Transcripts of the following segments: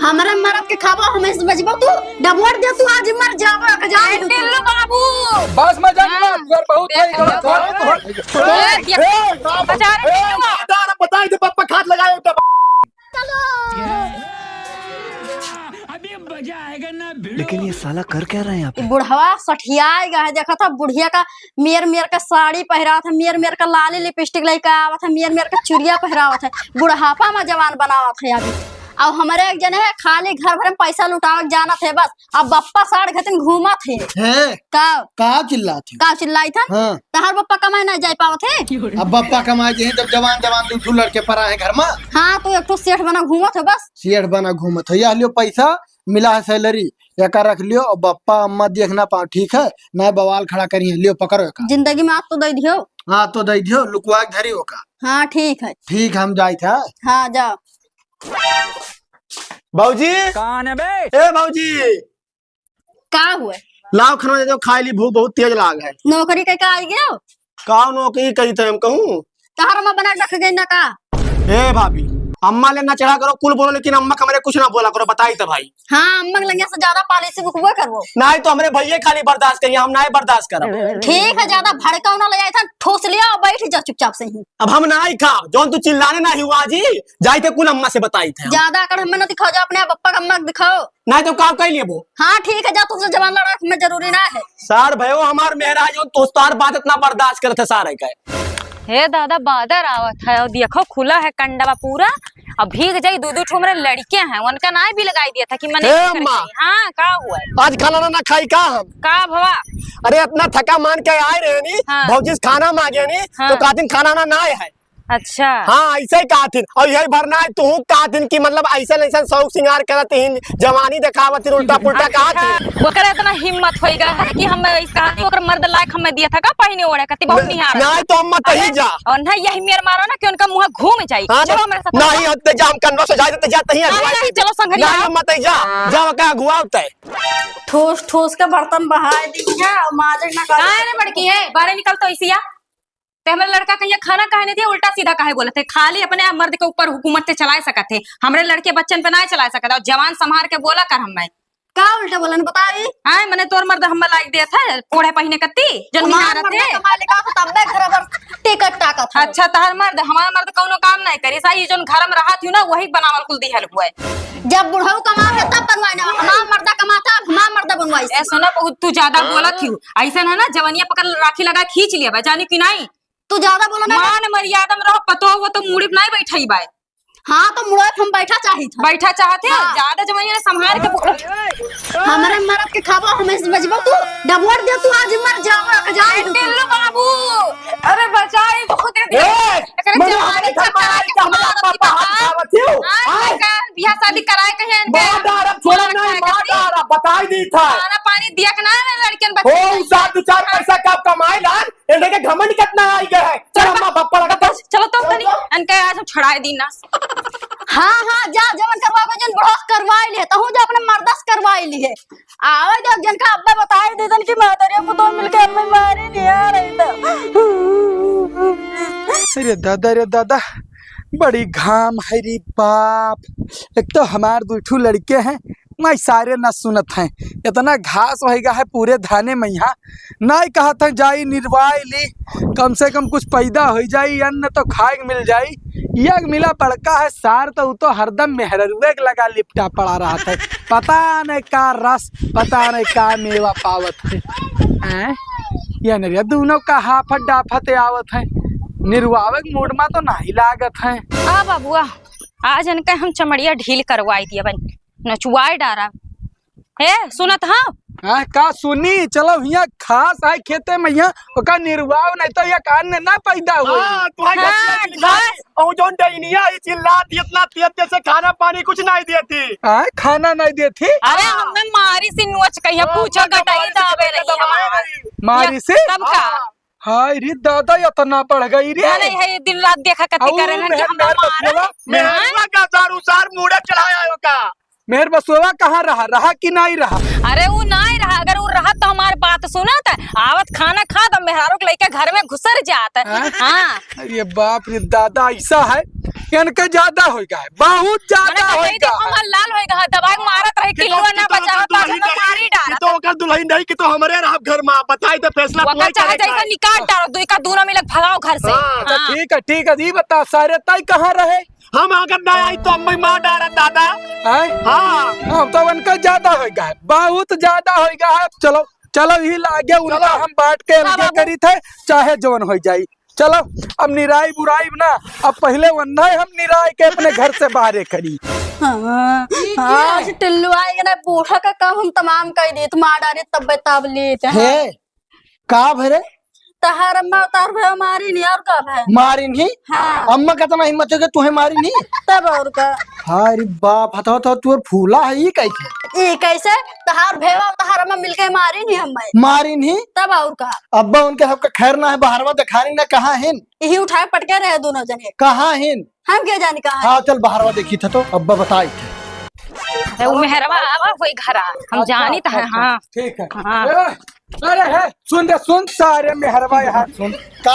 हमारे मरद के खाबो हमें समझबो तू डबोर दे तू आज मर जाबो के जाए टिल्लू बाबू बस में जाना घर बहुत है बेचारे बताई दे पप्पा खाट लगाए अभी मजा आएगा ना। लेकिन ये साला कर क्या रहे हैं यहाँ पे? बुढ़वा सठियाएगा है। देखा था बुढ़िया का मेर का साड़ी पहरा था, मेर का लाली लिपस्टिक लेके आवा था, मेर का चुड़िया पहरावा था, बुढ़ापा में जवान बनावा था अभी। अब हमारे एक जने है खाली घर भर में पैसा लुटावे जाना थे बस। अब बप्पा साढ़ घतिन घूमा थे का चिल्लाती का चिल्लाई था हाँ। तहार बप्पा कमाए ना जाए पाव थे। अब बप्पा कमाए जे जब जवान जवान दू लड़के पर आए घर में। हाँ तो एक तो सेठ बना घूमा थे बस। सेठ बना घूमत है यह लियो पैसा मिला है सैलरी एक रख लियो और बप्पा अम्मा देखना पाओ ठीक है ना बवाल खड़ा करिए लियो पकड़ो का। जिंदगी में आज तो दे दियो। हाँ तो दे दियो लुकवा के धरी का। हाँ ठीक है ठीक हम जाए थे। हाँ जाओ। भाऊजी कौन है बे? ए भाऊजी का हुआ लाओ खाना दे दो खाई ली भूख बहुत तेज लाग है। नौकरी के का आई गयो का नौकरी करी थे हम कहूँ तहार में बना रख गई ना का। ए भाभी अम्मा लेना चढ़ा करो कुल बोलो लेकिन अम्मा का मेरे कुछ ना बोला करो बताई तो भाई। हाँ अम्मा लंगे से ज्यादा पॉलिसी बुकवा करवो नहीं तो हमारे भैया खाली बर्दाश्त करिए हम नहीं बर्दाश्त करब। ठीक है ज्यादा भड़काव ना ले जाए था ठोस लिया और बैठ जा चुपचाप से ही। अब हम नहीं खाब जोन तू चिल्लाने ना हुआ जी जाई थे कुल अम्मा से बताई थे। ज्यादा कर हमें ना दिखाओ जा अपने बप्पा का अम्मा को दिखाओ। नहीं तो काम कर लिए वो। हाँ ठीक है जा तुझसे जवान लड़ा में जरूरी ना है। सार भयो हमार मेहरा जो तोस्तार बात इतना बर्दाश्त करते सारे का। हे दादा बादर आवत है और देखो खुला है कंडवा पूरा। अब भीग जाई दो ठो मेरे लड़के हैं उनका नाम भी लगाई दिया था कि मैंने हाँ का हुआ है? आज खाना ना खाई का हम का भवा अरे इतना थका मान के आए रहे नी हाँ। भौजी खाना मांगे नी हाँ। तो कातिन खाना ना है। अच्छा हाँ ऐसे ही कातिन और यही भरना है तू कातिन की मतलब ऐसा ऐसा शौक सिंगार करत जवानी दिखावत उल्टा पुल्टा कहा ओकर इतना हिम्मत होइगा है कि हम इस कहानी ओकर मर्द लायक हमें दिया था का पहिने ओढ़े कति बहुत निहार नहीं तो अम्मा तही जा और ना यही मेर मारो ना कि उनका मुंह घूम जाए। चलो मेरे साथ नहीं होते जाम कन्वा से जाए तो जाते ही नहीं चलो संगरिया नहीं अम्मा तही जा का गुआवते ठोस ठोस के बर्तन बहाए दिया और माजे ना कर। काहे ने बड़की है बाहर निकल तो ऐसिया ते हमारे लड़का कहीं खाना काहे नहीं थे उल्टा सीधा काहे बोले थे खाली अपने मर्द के ऊपर हुकूमत से चला सकते थे हमारे लड़के बच्चन पे ना चला सकता और जवान संभार के बोला कर हम का उल्टा बोलन बताई। हां मैंने तोर मर्द हम लाइक दिया था ओढ़े पहिने कत्ती जन निहार थे मालिका तो तब्बे घर पर टिकट टाका था। अच्छा तहर मर्द हमारा मर्द कोनो काम नहीं करे सा ये जोन घर में रहा थी ना वही बनावल कुल दिहल हुआ जब बुढ़ऊ कमावे तब बनवाई ना हमार मर्दा कमाता हमार मर्दा बनवाई। ए सुना बहुत तू ज्यादा बोला थी ऐसा ना जवनिया पकड़ राखी लगा खींच लिया भाई जानी कि नहीं तू ज्यादा बोला ना मान मर्यादा में रहो पतो वो तो मुड़ी नहीं बैठाई बाय। हाँ तो मुड़ा हम बैठा चाहिए था बैठा चाहते हाँ। ज्यादा जवनिया ने संभाल के हमारे मरद के खाबो हमें समझबो तू डबोर दे तू आज मर जाबो के जाए टिल्लू बाबू अरे बचाई बहुत दे बियाह शादी कराए कहे बताई दी था खाना पानी दिया के ना लड़कियन ओ साथ दो चार पैसा कब कमाए लान इनके घमंड कितना आई गए है चल अम्मा पप्पा लगा चलो तो तनी अनके आज हम छड़ाए दी ना। हाँ हाँ जा जवन करवावे जन बड़ोस करवाई लिए तहु जा अपने मर्दस करवाई लिए आवे जब जन का अब्बे बताई देदन की मादरिया को तो मिलके अम्मे मारी नहीं आ रही था। अरे दादा बड़ी घाम है रे बाप। एक तो हमार दूठू लड़के हैं मैं सारे न सुनत हैं इतना घास होगा है पूरे धाने में यहाँ नहीं कहत है जाई निर्वाह ली कम से कम कुछ पैदा हो जाई अन्न तो खाए मिल जाई यह मिला बड़का है सार तो हरदम मेहरुए लगा लिपटा पड़ा रहा था पता नहीं का रस पता नहीं का मेवा पावत है यह नहीं दोनों का हाफत डाफत आवत है निर्वावक मूड में तो नहीं लागत है। आ बाबुआ आज इनका हम चमड़िया ढील करवाई दिया बन नचुआई डारा है सुनत हाँ का सुनी चलो यहाँ खास है खेते में यहाँ का निर्वाह नहीं तो यह कान ना पैदा हुई जोन डैनिया चिल्लाती इतना तेज से खाना पानी कुछ नहीं देती खाना नहीं देती। अरे हमने मारी सी नोच कहिया पूछो गटाई दावे रही मारी से तब का हाय रे दादा इतना पड़ गई रे नहीं है दिन रात देखा कति करे ना कि हम मेहरवा का दारूसार मुड़े चढ़ाया हो का मेहर बसोवा कहाँ रहा कि नहीं रहा। अरे वो नहीं रहा अगर वो रहा तो हमारी बात सुना था आवत खाना खा तो मेहरारू को लेके घर में घुसर जाता। हाँ अरे बाप रे दादा ऐसा है इनका ज्यादा होगा, बहुत ज्यादा होगा। हमर लाल होएगा दवाई मारत रहे किलो ना बचाव तो हम मारी डाल तो ओकर दुल्हन नहीं कि तो हमरे रह घर में बताई तो फैसला वका कोई चाहे करे जैसा निकाल डालो दुई का दोनों मिलक भगाओ घर से हाँ, तो हाँ। ठीक है जी बता सारे तय कहाँ रहे हम अगर ना आई तो अम्मी मार डाला दादा। हैं? हाँ अब तो उनका ज्यादा होगा, बहुत ज्यादा होगा है। चलो चलो ही लागे उनका हम बांट के अलगे करी थे, चाहे जवन हो जाई। चलो अब निराई बुराई ना, अब पहले वन्ना हम निराई के अपने घर से बाहर करी। हाँ आज टिल्लू आएगा ना, बूढ़ा का काम हम तमाम कर दिए, तुम आ डारे तब बताब लेते हैं। हे का भरे तहार अम्मा उतार भे मारी नहीं और का भे मारी नहीं। हाँ अम्मा का तना हिम्मत है कि तुम्हें मारी नहीं। तब और का अरे बाप हथो तो तू फूला है ये कैसे ये कैसे तहार भेवा और तहार अम्मा मिलके मारी नहीं हमें, मारी नहीं। तब और का अब्बा उनके सबका खैर ना है, बाहरवा दिखानी ना कहाँ हिन यही उठाए पटके रहे दोनों जने, कहाँ हिन। हम क्या जाने कहा हाँ चल बाहरवा देखी था तो अब्बा बताई थे। अरे वो मेहरबा आवा होई घरा हम जानी त हां ठीक है। हाँ। अरे है सुन रे सुन सारे मेहरबा यहाँ सुन का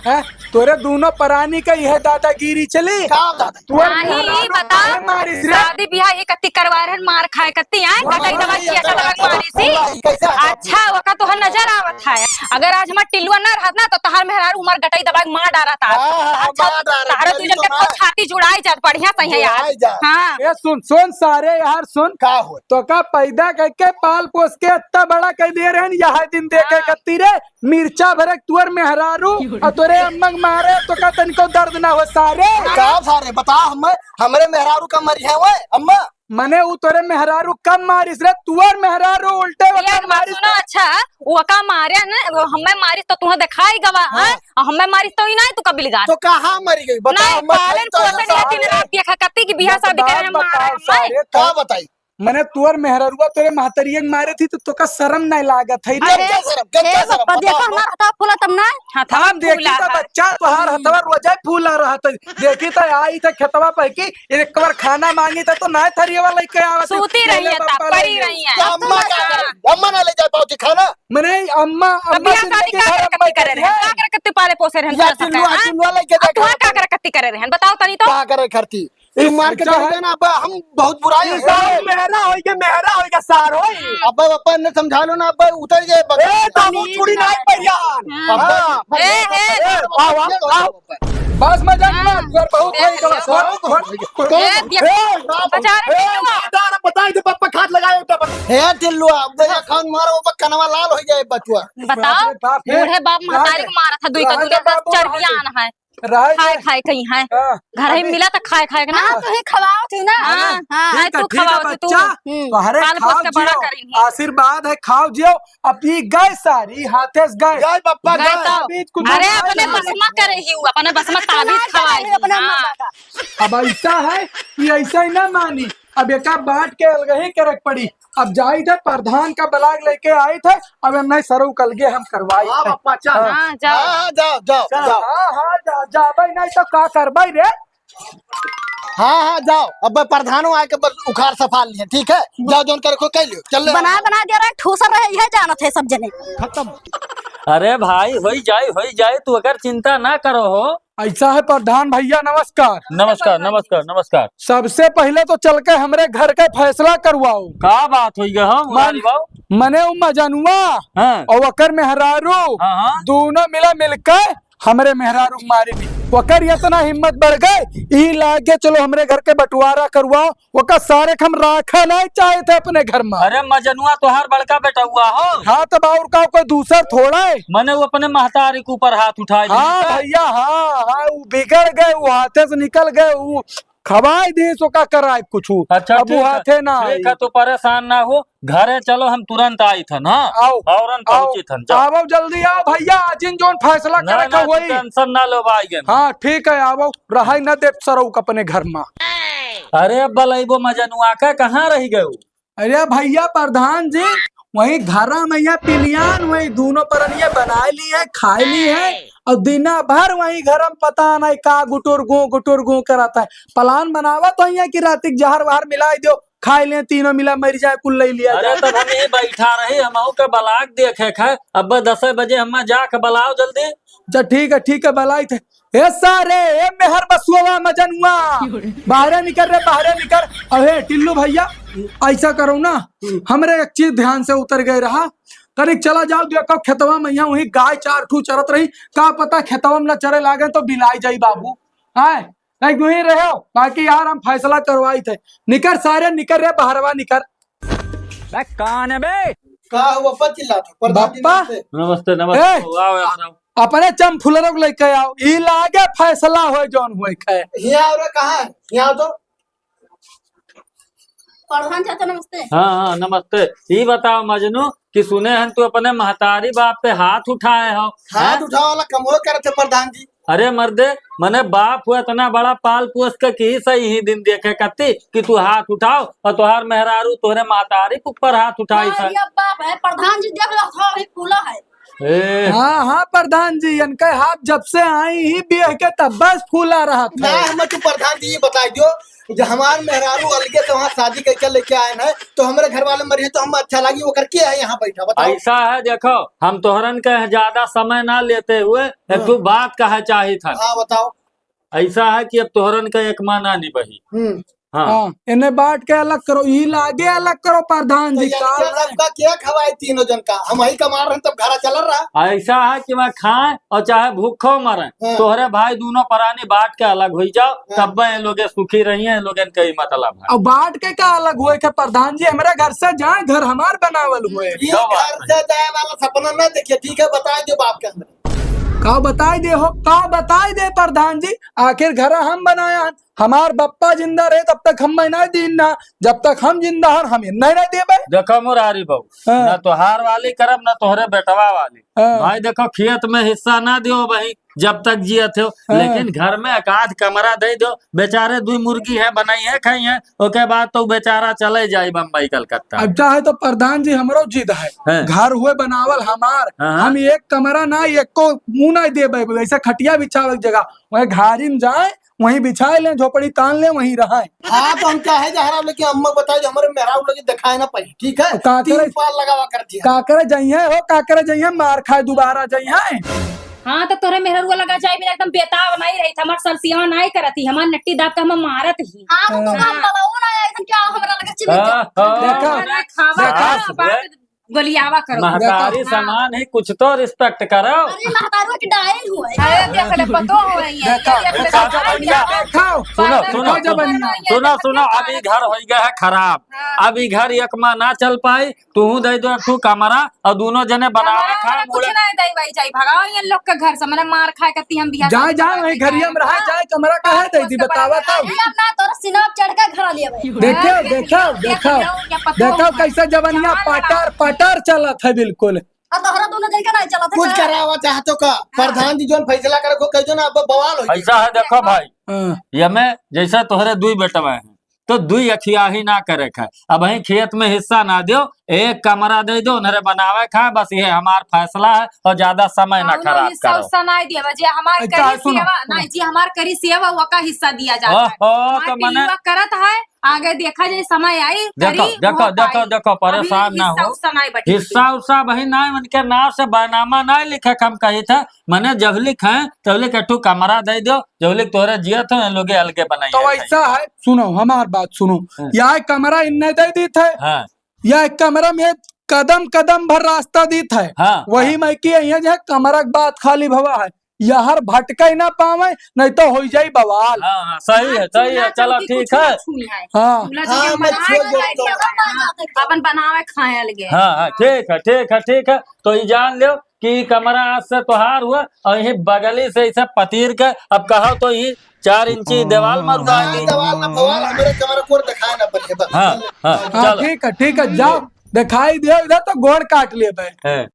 है तोरे दोनों प्राणी का यह दादागिरी चली। नहीं बता मारिस रे। शादी ब्याह ये कत्ती करवा रहे मार खाए कत्ती आए कटाई दवाई किया का दवाई मारी सी अच्छा वका तो नजर आवत है। अगर आज हमार टिल्लुआ ना रहत ना तो तहार मेहरार उमर गटाई दवाई मार डारा था। अच्छा तहार तुझन के छाती जुड़ाई जात बढ़िया सही है यार। हां ये सुन सुन सारे यार सुन का हो तो का पैदा करके पाल पोस के इतना बड़ा कर दे रहे हैं, यह दिन देखे कत्ती रे मिर्चा भरक तुअर मेहरारू और तोरे अम्मा मारे तो का तनिको दर्द ना हो सारे। का सारे बता हमरे मेहरारू का मरी है वो अम्मा। मने वो तोरे मेहरारू कम मारिस रे, तुअर मेहरारू उल्टे ये वक्त बात मारिस। सुनो अच्छा वका मारे ना हमें मारिस तो तुम्हें दिखाई गवा हां हमें मारिस तो ही नहीं तू कब लिगा तो कहाँ मरी गई बता नहीं अम्मा। पालन पोषण या दिन रात देखा कत्ती की बियाह शादी करे मार सारे का बताई मने तुअर मेहरारुआ तोरे महतरिया मारे थी तो का शर्म नहीं लागत है रे। हे बप्पा देखो हमारा हथा फूला तब ना हम देखी तो बच्चा तुहार हथवा रोजा फूला रहा था, देखी तो आई था खेतवा पे की एक बार खाना मांगी था तो ना थरिया लेके आवत सूती रही है तब पड़ी रही है अम्मा ना ले जाए पाओ खाना मने अम्मा बियाह शादी का करे करे रहे का करे कत्ती पाले पोसे रहे या चिल्लुआ लेके तू का करे कत्ती करे रहे बताओ तनी तो क्या करे करती ये मार के चले देना अब्बा हम बहुत बुराई है। मेहरा होएगा सार होई। अब्बा अब्बा ने समझा लो ना अब्बा उतर जाए चूड़ी नहीं पहियान। बस मजा मत बहुत बताई दे पप्पा खाट लगाए हे टिल्लुआ अब देखा खान मारो वो कनवा लाल हो जाए बचुआ। बताओ बूढ़े बाप महतारी को मारा था दुई का दूध चर्बियान है खाए खाए कहीं है घर ही मिला तो खाए खाए ना हाँ तो ही खवाओ थी ना हाँ तू खवाओ तू तुम्हारे पाल पोस के बड़ा करेंगे आशीर्वाद है खाओ जियो अब ये गए सारी हाथे से गए जय पप्पा गए तो अरे अपने बसमा करे ही अपने बसमा ताबीज खवाए अपने हाँ। अब ऐसा है कि ऐसा ही ना मानी, अब एक बांट के अलग के रख पड़ी। अब जाई थे प्रधान का बलाग लेके आए थे, अब हम नहीं सरू कल गए हम करवाई थे। पप्पा चल हाँ जाओ जाओ जाओ जाओ हाँ जा भाई नहीं तो का करवाई रे। हाँ जाओ अब प्रधानो आके बस उखाड़ सफा लिए ठीक है जाओ जोन करे को कह लियो चल बना बना दे रहा ठूसर रहे यह जानत है सब जने खत्म। अरे भाई हो जाए तू अगर चिंता ना करो हो। ऐसा है प्रधान भैया नमस्कार। नमस्कार नमस्कार नमस्कार। सबसे पहले तो चल के हमरे घर का फैसला करवाओ। का बात हुई हम मने मजनुआ हाँ और वकर मेहरारू हाँ दोनों मिलकर हमरे मेहरारू मारे नहीं। वकर इतना हिम्मत बढ़ गए ई लागे चलो हमरे घर के बंटवारा करवाओ, वकर सारे हम राखा नहीं चाहे थे अपने घर में। अरे मजनुआ तोहार बड़का बेटा हुआ हो। हाँ तब और का कोई दूसर थोड़ा है। मने वो अपने महतारी के ऊपर हाथ उठाए हाँ भैया हाँ वो बिगड़ गए, वो हाथे से निकल गए, वो खवाई दे सो का कराए कुछ। अच्छा अब वो हाथे ना ठीक है तो परेशान ना हो, घरे चलो हम तुरंत आई थन। हाँ आओ फौरन पहुंची थन। आओ जल्दी आओ भैया, जिन जोन फैसला करे का वही। टेंशन ना लो भाई। हाँ ठीक है आओ, रहाई न दे सरो अपने घर में। अरे बलैबो मजनुआ का कहाँ रह गए? अरे भैया प्रधान जी वही घरा में या पिलियान वही दोनों परनिया बना ली है खाई ली है और दिना भर वही घर में पता नहीं का गुटुर गो कराता है। प्लान बनावा तो यहाँ की रात जहर वहर मिला दो खाई ले तीनों मिला मर जाए कुल ले लिया। अरे तब हम यही बैठा रहे हम के बलाक देखे खे अब 10 बजे हम जाके बलाओ जल्दी। अच्छा ठीक है बलाई थे ए सारे ए मेहर बसुआ मजनुआ बाहर निकल रे बाहर निकल। अरे टिल्लू भैया ऐसा करो ना, हमरे एक चीज ध्यान से उतर गए रहा, करीब चला जाओ देखो खेतवा में यहाँ वही गाय 4 ठू चरत रही, का पता खेतवा में न चरे लागे तो बिलाई जाई बाबू। हाय नहीं वही रहो, बाकी यार हम फैसला करवाई थे। निकर सारे निकर रे बाहरवा निकर। कौन है बे? का हुआ पति लात बप्पा नमस्ते ए! नमस्ते, आओ आओ। अपने चमफुलर को लेके आओ, ई लागे फैसला हो जौन हुए खे। हिया और कहाँ है? यहाँ तो प्रधान चाचा नमस्ते। हाँ हाँ नमस्ते। ये बताओ मजनू कि सुने हैं तू अपने महतारी बाप पे हाथ उठाए हो? हाथ उठाओ वाला कम हो करते प्रधान जी। अरे मर्दे, मने बाप हुआ इतना बड़ा पाल पोस के की सही ही दिन देखे कत्ती कि तू हाथ उठाओ और तुहार मेहरारू तोहरे महतारी के ऊपर हाथ उठाई था। ये बाप है प्रधान जी, देख लो था अभी फूला है। ए, हाँ हाँ प्रधान जी, इनके हाथ जब से आई ही बिह के तब बस फूला रहा ना था। हमें तो प्रधान जी ये बता दो, जब हमारे मेहरारू अलगे से वहाँ शादी करके लेके आए हैं तो हमारे घर वाले मरे तो हम अच्छा लगी वो करके है यहाँ बैठा। बताओ ऐसा है देखो, हम तोहरन के ज्यादा समय ना लेते हुए तू बात कहे चाही था। हाँ बताओ। ऐसा है कि अब तोहरन का एक माना नहीं बही। हाँ हाँ इन्हें बांट के अलग करो, ई लागे अलग करो प्रधान तो जी यानी का। कि सबका क्या खवाए तीनों जन का, हम वही कमा रहे हैं तब घर चल रहा। ऐसा है कि मैं खाए और चाहे भूखो मरे, हाँ। तोहरे भाई दोनों परानी बांट के अलग हो जाओ, तब ये लोग सुखी रही है। लोग कई मतलब है। और बांट के का अलग हुए के प्रधान जी, हमारे घर से जाए, घर हमार बनावल हुए। ये घर से जाए वाला सपना ना देखिए, ठीक है बताए जो बाप के अंदर का बताई दे हो, का बताई दे प्रधान जी, आखिर घर हम बनाया हन। हमार बप्पा जिंदा रहे तब तक हम नहीं दीन ना, जब तक हम जिंदा हन हम नहीं देबे। देखो मुरारी बहू, हाँ। न तोहार वाली करम न तोहरे बेटवा वाली। हाँ। भाई देखो खेत में हिस्सा ना दियो भाई जब तक जियत हो, हाँ। लेकिन घर में एक आध कमरा दे दो। बेचारे 2 मुर्गी है बनाई है खाई है, उसके बाद तो बेचारा चले जाए बम्बई कलकत्ता। अब चाहे तो प्रधान जी हमरो जिद है, हाँ। घर हुए बनावल हमार, हाँ। हम एक कमरा ना एक को मुंह नहीं देबे, वैसे खटिया बिछावे के जगह वही घारी में जाए, वहीं बिछाए ले, झोपड़ी तान ले, वहीं रहे। हाँ तो हम चाहे जहरा लेके अम्मा बताए जो हमारे मेहरारू लगे दिखाए ना पाई, ठीक है का करे? 3 पाल लगावा कर दिया। काकर जाइए हो, काकर जाइए, मार खाए दोबारा जाइए। हाँ तो तोरे मेहरुआ लगा जाए भी एकदम बेताब नहीं रही, हमार सरसिया नहीं करती, हमार नट्टी दाब का हम मारत ही। हाँ तो तुम हम बताओ ना एकदम क्या हमरा लगा चिल्ली। देखा? खाना खावा देखा? करो, बात गोलियावा करो। महतारी सामान है, कुछ तो रिस्पेक्ट करो। अरे महतारू के डायल हुए। अरे देख ले पतो हो रही है। देखा? ये देख ले देखा? जवान देखा? है। देखाओ सुनो पागल सुनो हो जब गया, बनिया। ये सुनो देख सुनो, ले अभी घर हो गया है खराब। हाँ। अभी घर एक माह ना चल पाई, तू दे दो तू कमरा और दोनों जने बनावे हमारा खाए कुछ नहीं दई भाई जाई भगाओ ये लोग के घर से, मैंने मार खाए करती हम बिहार जाए जाए वही घरिया में रहा जाए, कमरा कहे दे दी बतावा तब। अरे अब ना तोरा सिनाप चढ़ के घर लिए भाई। देखो देखो देखो देखो कैसे जवनिया पटर पटर चलत है बिल्कुल। अब तोहरा दोनों जन का नहीं चला था। कुछ करावा चाहतो का प्रधान जी जो फैसला करे को कहो ना, अब बवाल हो ऐसा है देखो भाई, हाँ। ये में जैसा तोहरे 2 बेटवा हैं तो 2 अखिया ही ना करे खाए। अब वही खेत में हिस्सा ना दो, एक कमरा दे दो, उन्हें बनावे खाए, बस ये हमार फैसला है और ज्यादा समय ना खराब करो। हिस्सा नहीं दिया जी हमार अच्छा, करी सुनो, सेवा नहीं जी, हमार करी सेवा वो का हिस्सा दिया जाता है। ओहो, तो हमार मने टिलुआ करत है, आगे देखा जाए समय आई देखो करी, देखो वो देखो पाई। देखो, परेशान ना अभी हो। हिस्सा नहीं बटी। हिस्सा उस्सा वही ना उनके नाम से बैनामा ना लिखे, हम कही था मने जब लिख है तब लिख एकठू कमरा दे दो, जब लिख तोरे जियत हो लोगे अलगे बनाई। तो ऐसा है, सुनो हमार बात सुनो, यह कमरा इन्ने दे दी थे, हाँ यह कमरा में कदम कदम भर रास्ता दी थे, हाँ वही मैं की यहाँ जो है कमरा के बात खाली भवा है, यहर भटका ही ना पावे, नहीं तो हो जाई बवाल। हाँ हाँ, सही है सही है, चलो ठीक है। हाँ हाँ, मैं छोड़ देता अपन बनावे खाए लगे। हाँ हाँ ठीक है ठीक है ठीक है। तो ये जान लो कि कमरा आज से तोहार हुआ और यही बगली से इसे पतीर के अब कहो तो ये 4 इंची दीवार मरवाएंगे। दवाल ना बवाल हमारे कमरा को दिखाए ना पड़े बस। हाँ हाँ हाँ चलो। ठीक है जाओ, दिखाई दे इधर तो गोड़ काट लिए भाई। हाँ।